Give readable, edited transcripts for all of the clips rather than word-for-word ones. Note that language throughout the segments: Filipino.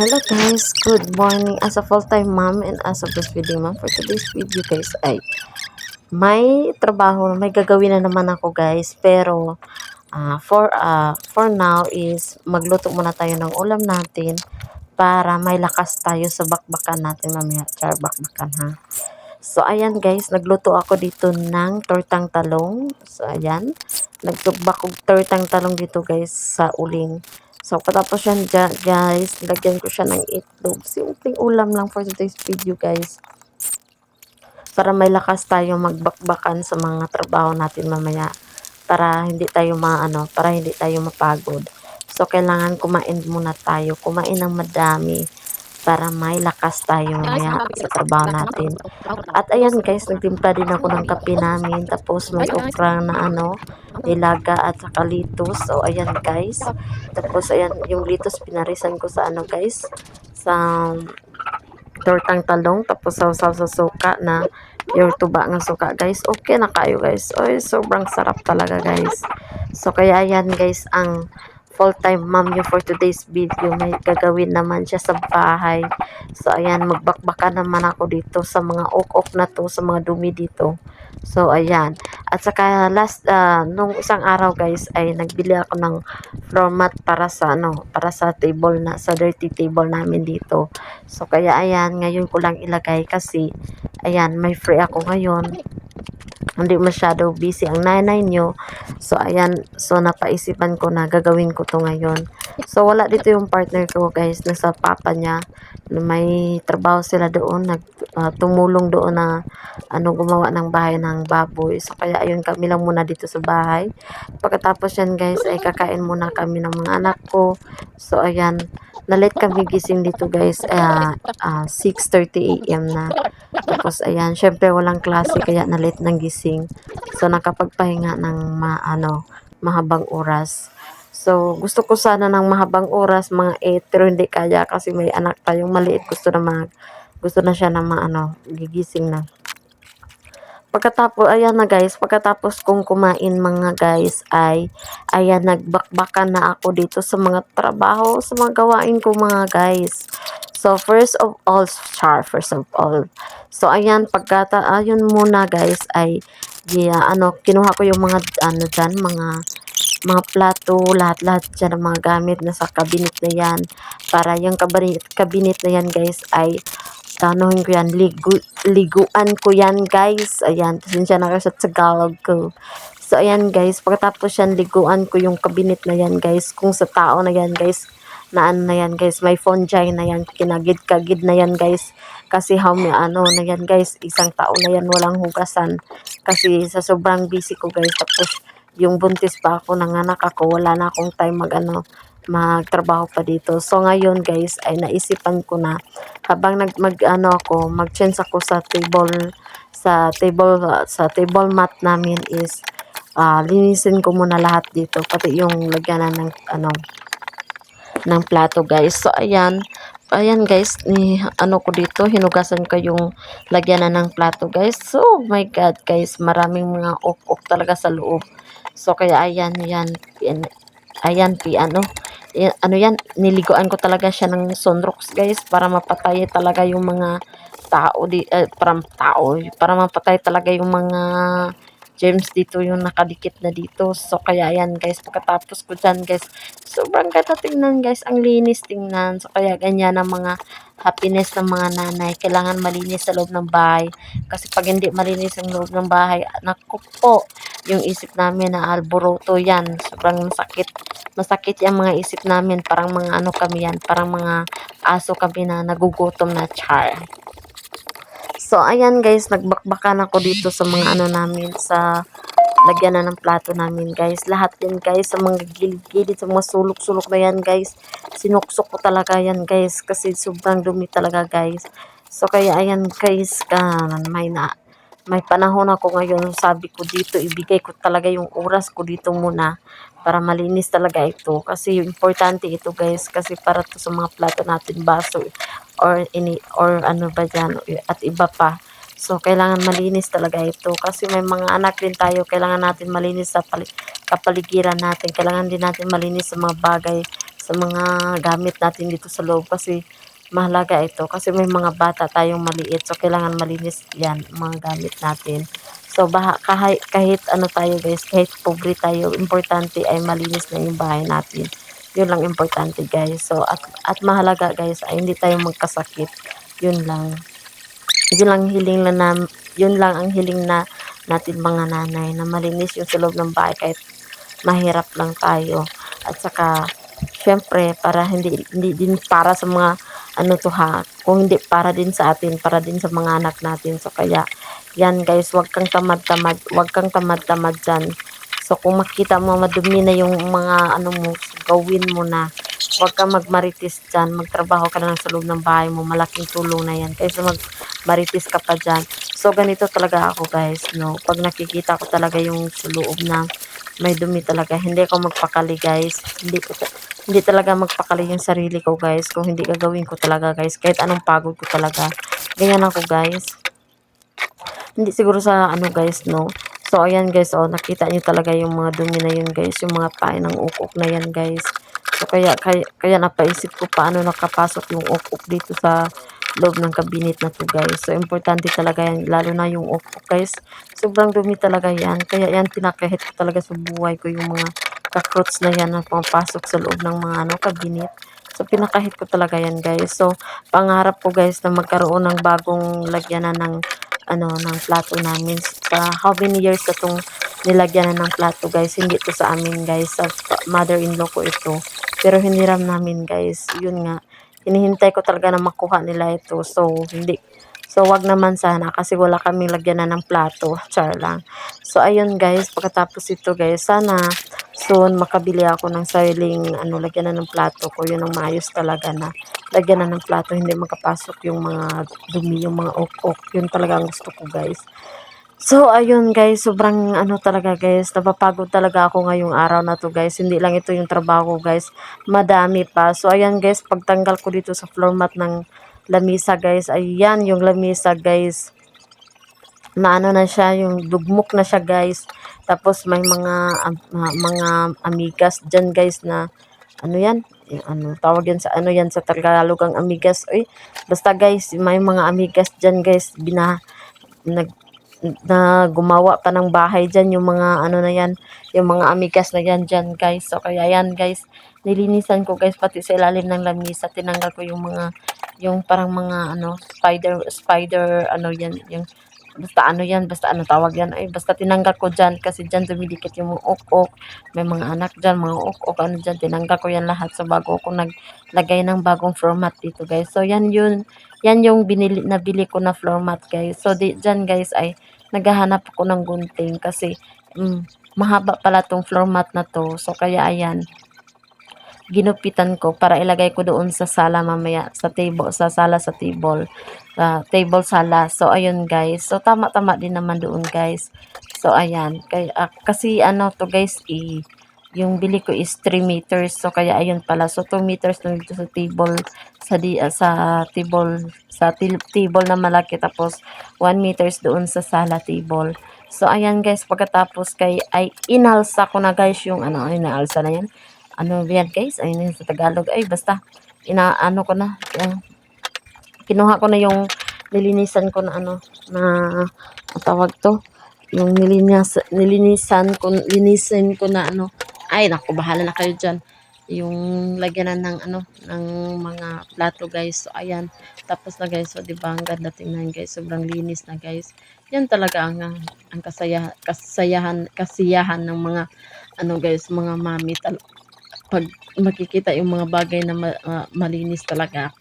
Hello guys, good morning. As a full-time mom and as a breastfeeding mom, for today's video guys ay may trabaho, may gagawin na naman ako guys. Pero for now is magluto muna tayo ng ulam natin para may lakas tayo sa bakbakan natin mamaya. Char, bakbakan ha. So ayan guys, nagluto ako dito ng tortang talong. So ayan, nagtubak og tortang talong dito guys sa uling. So, patapos yan guys, lagyan ko siya ng itlog. Simpleng ulam lang for today's video guys. Para may lakas tayo magbakbakan sa mga trabaho natin mamaya. Para hindi tayo para hindi tayo mapagod. So, kailangan kumain muna tayo. Kumain ng madami para may lakas tayo mamaya sa trabaho natin. At ayan guys, nagtimpla din ako ng kape namin. Tapos may okra na nilaga at saka litos. So ayan guys. Tapos ayan, yung litos pinarisan ko sa guys, sa tortang talong. Tapos sausaw sa suka na yung tuba ng suka guys. Okay na kayo guys. Oy, sobrang sarap talaga guys. So kaya ayan guys, ang full-time mom nyo for today's video. May gagawin naman siya sa bahay. So, ayan, magbakbaka naman ako dito sa mga ok-ok na to, sa mga dumi dito. So, ayan. At saka, nung isang araw, guys, ay nagbili ako ng floor mat para sa, para sa table sa dirty table namin dito. So, kaya, ayan, ngayon ko lang ilagay kasi, ayan, may free ako ngayon. Hindi masyado busy ang nanay nyo. So, ayan. So, napaisipan ko na gagawin ko to ngayon. So, wala dito yung partner ko, guys. Nasa papa niya. May trabaho sila doon. Tumulong doon na gumawa ng bahay ng baboy. So, kaya ayun, kami lang muna dito sa bahay. Pagkatapos yan, guys, ay kakain muna kami ng mga anak ko. So, ayan. Nalit kami gising dito, guys. 6:30 AM na. Tapos, ayan, syempre walang klase kaya nalit ng gising. So, nakapagpahinga ng mahabang oras. So, gusto ko sana ng mahabang oras, mga 8, pero hindi kaya kasi may anak tayong maliit. Gusto na siya na gigising na. Pagkatapos, ayan na guys, pagkatapos kong kumain mga guys ay, ayan, nagbakbakan na ako dito sa mga trabaho, sa mga gawain ko mga guys. So, first of all, So, ayan, ayun muna guys ay, kinuha ko yung mga, dyan, mga plato, lahat-lahat dyan ang mga gamit na sa cabinet na yan. Para yung cabinet na yan guys ay, ko yan, liguan ko yan guys. Ayan, pasensya na kayo sa Tagalog ko. So, ayan guys, pagkatapos yan, liguan ko yung cabinet na yan guys. Kung sa tao na yan guys, na yan guys, may fungi na yan, kinagid-kagid na yan guys. Kasi na yan guys, isang tao na yan, walang hugasan. Kasi sa sobrang busy ko guys, tapos yung buntis pa ako, nanganak ako, wala na akong time magtrabaho pa dito. So ngayon guys ay naisipan ko na habang mag-change ako sa table mat namin is linisin ko muna lahat dito, pati yung lagyanan ng plato guys. So ayan guys, ko dito, hinugasan ko yung lagyanan ng plato guys. So oh my god guys, maraming mga ok-ok talaga sa loob. So kaya ayan yan yan, niliguan ko talaga siya ng sunrox guys para mapatay talaga yung mga para mapatay talaga yung mga germs dito yung nakadikit na dito. So kaya ayan guys, pagkatapos ko dyan guys, sobrang ganda tingnan guys, ang linis tingnan. So kaya ganyan ang mga happiness ng mga nanay, kailangan malinis sa loob ng bahay. Kasi pag hindi malinis ang loob ng bahay, naku po, yung isip namin na alboroto yan, sobrang masakit yung mga isip namin, parang mga kami yan, parang mga aso kami na nagugutom na char. So, ayan guys, nagbakbakan ako dito sa mga namin, sa lagyan ng plato namin guys. Lahat yan guys, sa mga gilid-gilid, sa mga sulok-sulok na yan guys. Sinuksok ko talaga yan guys, kasi sobrang dumi talaga guys. So, kaya ayan guys, may panahon ako ngayon, sabi ko dito, ibigay ko talaga yung oras ko dito muna para malinis talaga ito. Kasi importante ito guys, kasi para to sa mga plato natin, baso, or ano ba dyan, at iba pa. So, kailangan malinis talaga ito. Kasi may mga anak din tayo, kailangan natin malinis sa kapaligiran natin. Kailangan din natin malinis sa mga bagay sa mga gamit natin dito sa loob kasi mahalaga ito kasi may mga bata tayong maliit so kailangan malinis yan mga gamit natin. So kahit ano tayo guys, kahit pobre tayo, importante ay malinis na yung bahay natin. Yun lang importante guys. So at mahalaga guys ay hindi tayo magkasakit. Yun lang. Yun lang hiling na, yun lang ang hiling na natin mga nanay na malinis yung sa loob ng bahay kahit mahirap lang tayo. At saka syempre para hindi din para sa mga ano to ha, kung hindi para din sa atin, para din sa mga anak natin. So kaya yan guys, wag kang tamad-tamad dyan. So kung makita mo madumi na yung mga ano mo, gawin mo na. Huwag kang magmaritis dyan, magtrabaho ka na lang sa loob ng bahay mo, malaking tulong na yan kaysa magmaritis ka pa dyan. So ganito talaga ako guys, no, pag nakikita ko talaga yung sa loob na may dumi talaga, hindi ako magpakali guys, hindi talaga magpakali yung sarili ko guys, kung hindi gagawin ko talaga guys, kahit anong pagod ko talaga, ganyan ako guys. Hindi siguro sa ano guys, no. So ayan guys, oh nakita niyo talaga yung mga dumi na yun guys, yung mga pain ng ukok na yan guys. So kaya napaisip ko paano nakapasok yung ukok dito sa loob ng cabinet na to guys. So importante talaga yan, lalo na yung ukok guys. Sobrang dumi talaga yan. Kaya yan pinakahit ko talaga sa buhay ko yung mga cockroach na yan na pumapasok sa loob ng mga ano cabinet. So pinakahit ko talaga yan guys. So pangarap ko guys na magkaroon ng bagong lagyanan ng ano ng plato namin. Sa how many years na tong nilagyan na ng plato guys, hindi to sa amin guys, sa mother-in-law ko ito, pero hiniram namin guys. Yun nga, hinihintay ko talaga na makuha nila ito, so hindi, so wag naman sana kasi wala kaming lagyan na ng plato, char lang. So ayun guys, pagkatapos ito guys, sana soon makabili ako ng sariling ano lagyan na ng plato ko, yun ang maayos talaga na lagyan na ng plato, hindi makapasok yung mga dumi, yung mga ok-ok. Yun talaga ang gusto ko guys. So ayun guys, sobrang ano talaga guys, napapagod talaga ako ngayong araw na to guys. Hindi lang ito yung trabaho ko guys, madami pa. So ayan guys, pagtanggal ko dito sa floor mat ng lamisa guys, ayan yung lamisa guys, na ano na siya, yung dugmok na siya guys. Tapos may mga amigas dyan guys na ano yan, yung ano tawag yan sa ano yan sa Tagalog ang amigas. Uy, basta guys, may mga amigas dyan guys, nag na gumawa pa ng bahay dyan yung mga ano na yan, yung mga amigas na yan dyan guys. So kaya yan guys, nilinisan ko guys pati sa ilalim ng lamisa, tinanggal ko yung mga yung parang mga ano spider ano yan, yung basta ano yan, basta ano tawag yan, ay basta tinanggal ko dyan kasi dyan dumidikit yung mga ok-ok, may mga anak dyan, mga ok-ok ano dyan, tinanggal ko yan lahat. So bago ako naglagay ng bagong floor mat dito guys. So yan yun, yan yung nabili ko na floor mat guys. So dyan guys ay naghahanap ako ng gunting kasi mahaba pala tong floor mat na to. So kaya ayan, ginupitan ko para ilagay ko doon sa sala mamaya, sa table, sa sala, sa table, table sala. So ayun guys, so tama-tama din naman doon guys. So ayan, kasi ano to guys, yung bili ko is 3 meters, so kaya ayun pala, so 2 meters lang dito sa table, sa table, table na malaki, tapos 1 meters doon sa sala table. So ayan guys, pagkatapos ay inalsa ko na guys yung ano, inaalsa na yan, ano yan guys, ayun yun sa Tagalog, ay basta inaano ko na, kinuha ko na yung nilinisan ko na ano, na tawag to, yung linisan ko na ano, ay naku, bahala na kayo dyan, yung lagyanan ng ano, ng mga plato guys. So ayan, tapos na guys, so diba ang ganda tingnan guys, sobrang linis na guys. Yan talaga ang kasiyahan ng mga ano guys, mga mami, pag makikita yung mga bagay na malinis talaga.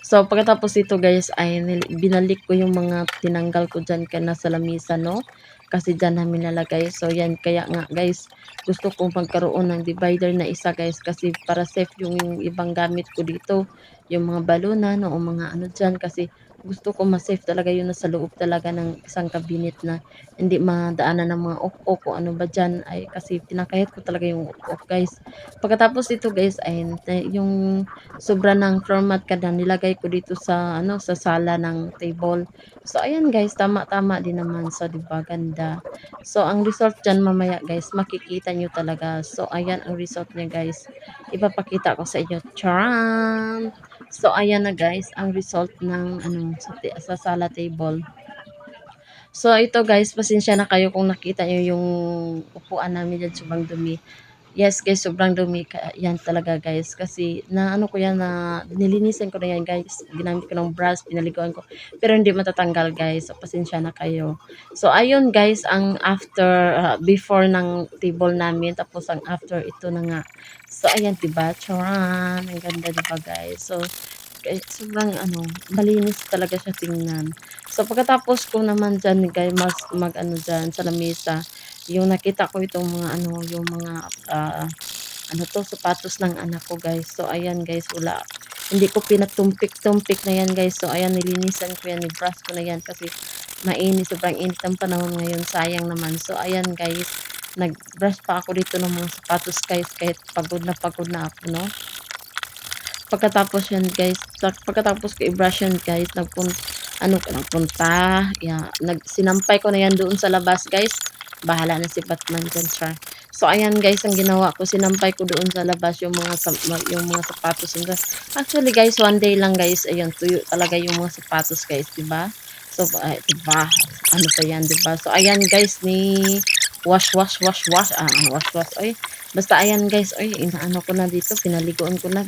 So pagkatapos ito guys ay binalik ko yung mga tinanggal ko dyan kana sa lamisa, no, kasi dyan namin nalagay. So yan, kaya nga guys, gusto kong pagkaroon ng divider na isa guys, kasi para safe yung ibang gamit ko dito, yung mga balunan o mga ano dyan, kasi gusto ko ma-safe talaga yun nasa loob talaga ng isang cabinet na hindi madaanan ng mga ok-ok kung ano ba diyan ay kasi kinakayat ko talaga yung ok-ok guys. Pagkatapos dito guys ay yung sobra ng floor mat kada nilagay ko dito sa ano sa sala ng table. So ayan guys, tama-tama din naman. So 'di ba ganda. So ang result diyan mamaya guys, makikita nyo talaga. So ayan ang result niya guys. Ipapakita ko sa inyo. Charan! So, ayan na guys, ang result ng ano, sa sala table. So, ito guys, pasensya na kayo kung nakita nyo yung upuan namin dyan, sobrang dumi. Yes guys, sobrang dumi. Yan talaga guys. Kasi na ano ko yan na nilinisan ko na yan guys. Ginamit ko ng brush, pinaliguan ko. Pero hindi matatanggal guys. So pasensya na kayo. So ayun guys, ang after, before ng table namin. Tapos ang after ito na nga. So ayan diba? Charan! Ang ganda diba guys? So kahit sobrang ano, malinis talaga siya tingnan. So pagkatapos ko naman dyan guys, mag ano dyan sa lamesa, yung nakita ko itong mga ano, yung mga ano to, sapatos ng anak ko guys. So ayan guys, wala. Hindi ko pinatumpik-tumpik na yan guys. So ayan, nilinisan ko yan, ni-brush ko na yan kasi mainit, sobrang init ng panahon ngayon. Sayang naman. So ayan guys, nag-brush pa ako dito ng mga sapatos guys kahit pagod na ako, no? Pagkatapos yan guys, pagkatapos ko i-brush yan guys, nagpunta, yeah, sinampay ko na yan doon sa labas guys. Bahala na si Batman dyan siya. So ayan guys, ang ginawa ko, sinampay ko doon sa labas yung mga sapatos. Actually guys, one day lang guys, ayun, tuyo talaga yung mga sapatos guys, 'di ba? So, diba? Ano pa yan, diba? So, ayan guys, wash. Oy, basta ayan guys, oy, inaano ko na dito, pinaliguan ko na,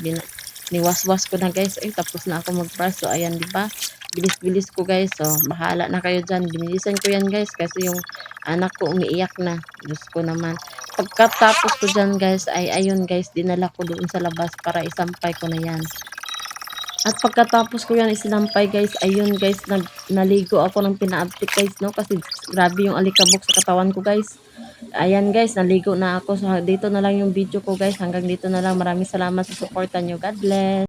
niwaswas ko na guys. Ay, tapos na ako mag-brush. So, ayan, di ba? Bilis-bilis ko guys. So, bahala na kayo dyan. Binilisan ko yan guys kasi yung anak ko umiiyak na. Diyos ko naman. Pagkatapos ko dyan guys, ay ayun guys, dinala ko doon sa labas para isampay ko na yan. At pagkatapos ko yan isinampay guys, ayun guys, naligo ako ng pinaabtik guys, no? Kasi grabe yung alikabok sa katawan ko guys. Ayan guys, naligo na ako. So, dito na lang yung video ko guys. Hanggang dito na lang. Maraming salamat sa suporta nyo. God bless.